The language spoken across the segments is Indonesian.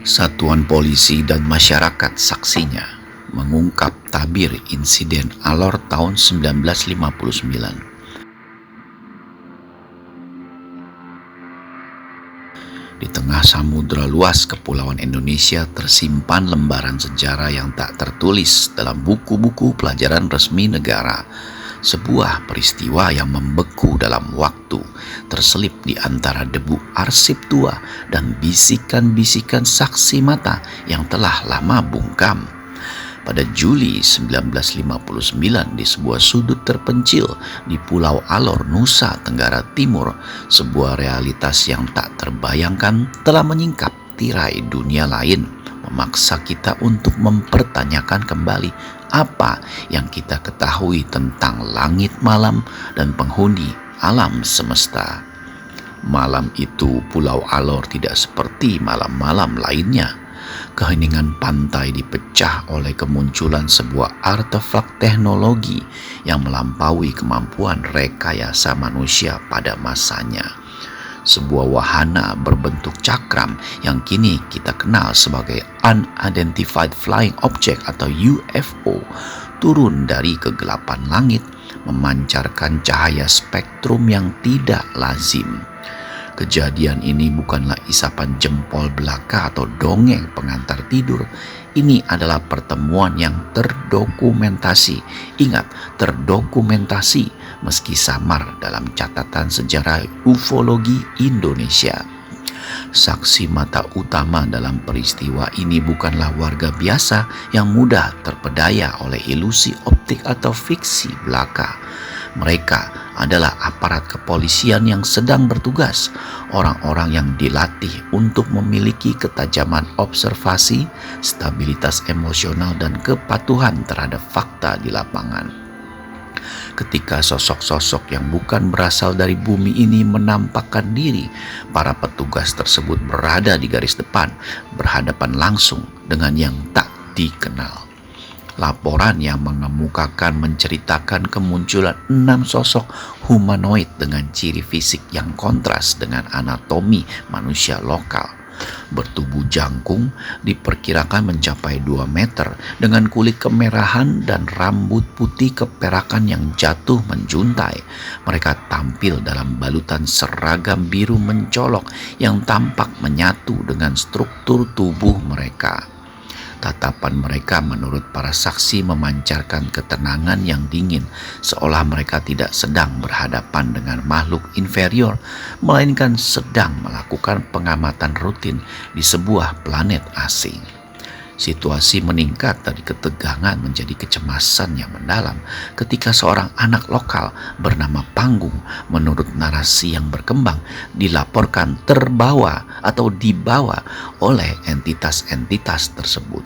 Satuan Polisi dan masyarakat saksinya mengungkap tabir insiden Alor tahun 1959. Di tengah samudera luas kepulauan Indonesia tersimpan lembaran sejarah yang tak tertulis dalam buku-buku pelajaran resmi negara. Sebuah peristiwa yang membeku dalam waktu, terselip di antara debu arsip tua dan bisikan-bisikan saksi mata yang telah lama bungkam. Pada Juli 1959 di sebuah sudut terpencil di Pulau Alor, Nusa Tenggara Timur, sebuah realitas yang tak terbayangkan telah menyingkap tirai dunia lain, memaksa kita untuk mempertanyakan kembali apa yang kita ketahui tentang langit malam dan penghuni alam semesta. Malam itu Pulau Alor tidak seperti malam-malam lainnya. Keheningan pantai dipecah oleh kemunculan sebuah artefak teknologi yang melampaui kemampuan rekayasa manusia pada masanya. Sebuah wahana berbentuk cakram yang kini kita kenal sebagai Unidentified Flying Object atau UFO turun dari kegelapan langit, memancarkan cahaya spektrum yang tidak lazim. Kejadian ini bukanlah isapan jempol belaka atau dongeng pengantar tidur. Ini adalah pertemuan yang terdokumentasi. Ingat, terdokumentasi meski samar dalam catatan sejarah ufologi Indonesia. Saksi mata utama dalam peristiwa ini bukanlah warga biasa yang mudah terpedaya oleh ilusi optik atau fiksi belaka. Mereka adalah aparat kepolisian yang sedang bertugas, orang-orang yang dilatih untuk memiliki ketajaman observasi, stabilitas emosional, dan kepatuhan terhadap fakta di lapangan. Ketika sosok-sosok yang bukan berasal dari bumi ini menampakkan diri, para petugas tersebut berada di garis depan, berhadapan langsung dengan yang tak dikenal. Laporan yang mengemukakan menceritakan kemunculan 6 sosok humanoid dengan ciri fisik yang kontras dengan anatomi manusia lokal. Bertubuh jangkung, diperkirakan mencapai 2 meter, dengan kulit kemerahan dan rambut putih keperakan yang jatuh menjuntai. Mereka tampil dalam balutan seragam biru mencolok yang tampak menyatu dengan struktur tubuh mereka. Tatapan mereka menurut para saksi memancarkan ketenangan yang dingin, seolah mereka tidak sedang berhadapan dengan makhluk inferior, melainkan sedang melakukan pengamatan rutin di sebuah planet asing. Situasi meningkat dari ketegangan menjadi kecemasan yang mendalam ketika seorang anak lokal bernama Panggung, menurut narasi yang berkembang, dilaporkan terbawa atau dibawa oleh entitas-entitas tersebut.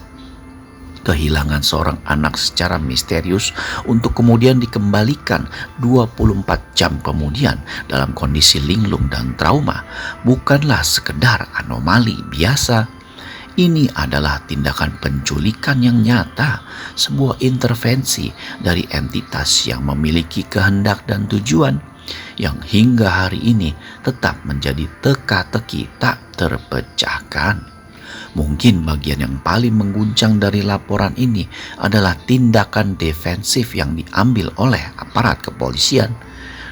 Kehilangan seorang anak secara misterius untuk kemudian dikembalikan 24 jam kemudian dalam kondisi linglung dan trauma bukanlah sekedar anomali biasa. Ini adalah tindakan penculikan yang nyata, sebuah intervensi dari entitas yang memiliki kehendak dan tujuan yang hingga hari ini tetap menjadi teka-teki tak terpecahkan. Mungkin bagian yang paling mengguncang dari laporan ini adalah tindakan defensif yang diambil oleh aparat kepolisian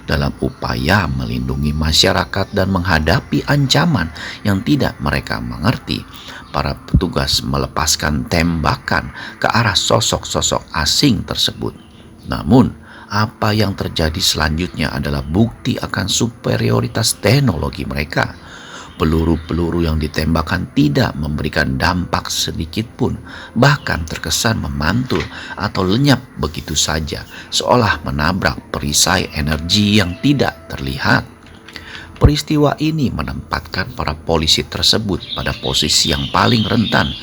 dalam upaya melindungi masyarakat dan menghadapi ancaman yang tidak mereka mengerti. Para petugas melepaskan tembakan ke arah sosok-sosok asing tersebut. Namun, apa yang terjadi selanjutnya adalah bukti akan superioritas teknologi mereka. Peluru-peluru yang ditembakkan tidak memberikan dampak sedikit pun, bahkan terkesan memantul atau lenyap begitu saja, seolah menabrak perisai energi yang tidak terlihat. Peristiwa ini menempatkan para polisi tersebut pada posisi yang paling rentan.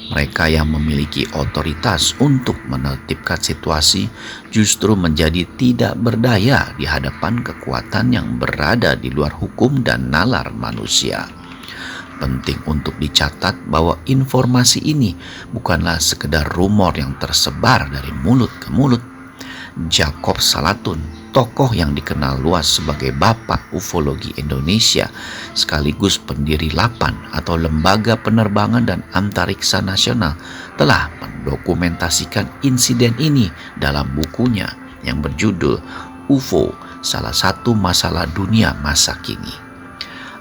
Mereka yang memiliki otoritas untuk menertibkan situasi justru menjadi tidak berdaya di hadapan kekuatan yang berada di luar hukum dan nalar manusia. Penting untuk dicatat bahwa informasi ini bukanlah sekedar rumor yang tersebar dari mulut ke mulut. Jacob Salatun, tokoh yang dikenal luas sebagai Bapak Ufologi Indonesia, sekaligus pendiri LAPAN atau Lembaga Penerbangan dan Antariksa Nasional, telah mendokumentasikan insiden ini dalam bukunya yang berjudul UFO, Salah Satu Masalah Dunia Masa Kini.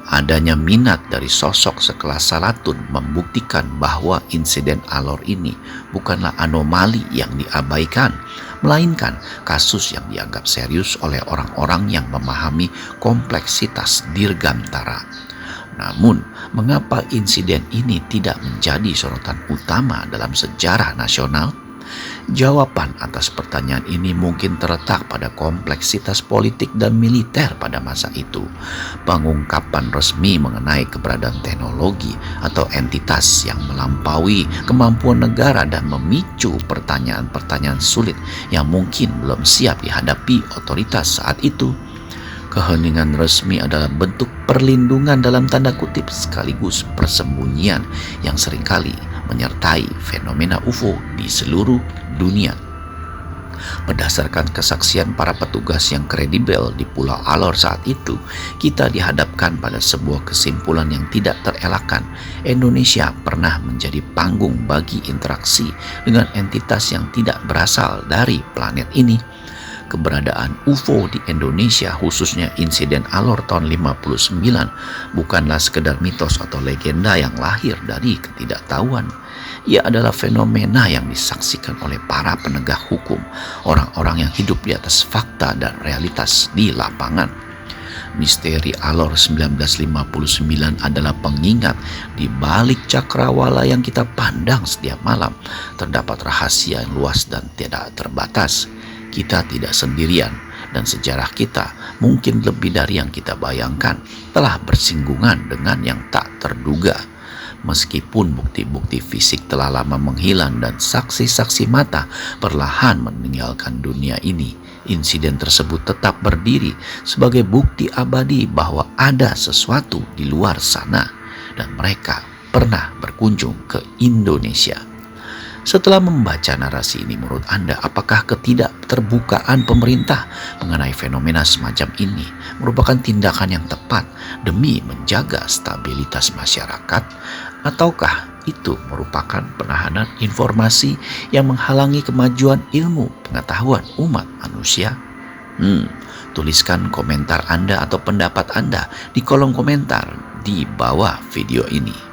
Adanya minat dari sosok sekelas Salatun membuktikan bahwa insiden alor ini bukanlah anomali yang diabaikan, melainkan kasus yang dianggap serius oleh orang-orang yang memahami kompleksitas Dirgantara. Namun, mengapa insiden ini tidak menjadi sorotan utama dalam sejarah nasional? Jawaban atas pertanyaan ini mungkin terletak pada kompleksitas politik dan militer pada masa itu. Pengungkapan resmi mengenai keberadaan teknologi atau entitas yang melampaui kemampuan negara dan memicu pertanyaan-pertanyaan sulit yang mungkin belum siap dihadapi otoritas saat itu. Keheningan resmi adalah bentuk perlindungan dalam tanda kutip sekaligus persembunyian yang seringkali menyertai fenomena UFO di seluruh dunia. Berdasarkan kesaksian para petugas yang kredibel di Pulau Alor saat itu, kita dihadapkan pada sebuah kesimpulan yang tidak terelakkan. Indonesia pernah menjadi panggung bagi interaksi dengan entitas yang tidak berasal dari planet ini. Keberadaan UFO di Indonesia, khususnya insiden Alor tahun 59, bukanlah sekedar mitos atau legenda yang lahir dari ketidaktahuan. Ia adalah fenomena yang disaksikan oleh para penegak hukum, orang-orang yang hidup di atas fakta dan realitas di lapangan. Misteri Alor 1959 adalah pengingat di balik cakrawala yang kita pandang setiap malam terdapat rahasia yang luas dan tidak terbatas. Kita tidak sendirian, dan sejarah kita mungkin lebih dari yang kita bayangkan telah bersinggungan dengan yang tak terduga. Meskipun bukti-bukti fisik telah lama menghilang dan saksi-saksi mata perlahan meninggalkan dunia ini, insiden tersebut tetap berdiri sebagai bukti abadi bahwa ada sesuatu di luar sana dan mereka pernah berkunjung ke Indonesia. Setelah membaca narasi ini, menurut Anda, apakah ketidakterbukaan pemerintah mengenai fenomena semacam ini merupakan tindakan yang tepat demi menjaga stabilitas masyarakat? Ataukah itu merupakan penahanan informasi yang menghalangi kemajuan ilmu pengetahuan umat manusia? Tuliskan komentar Anda atau pendapat Anda di kolom komentar di bawah video ini.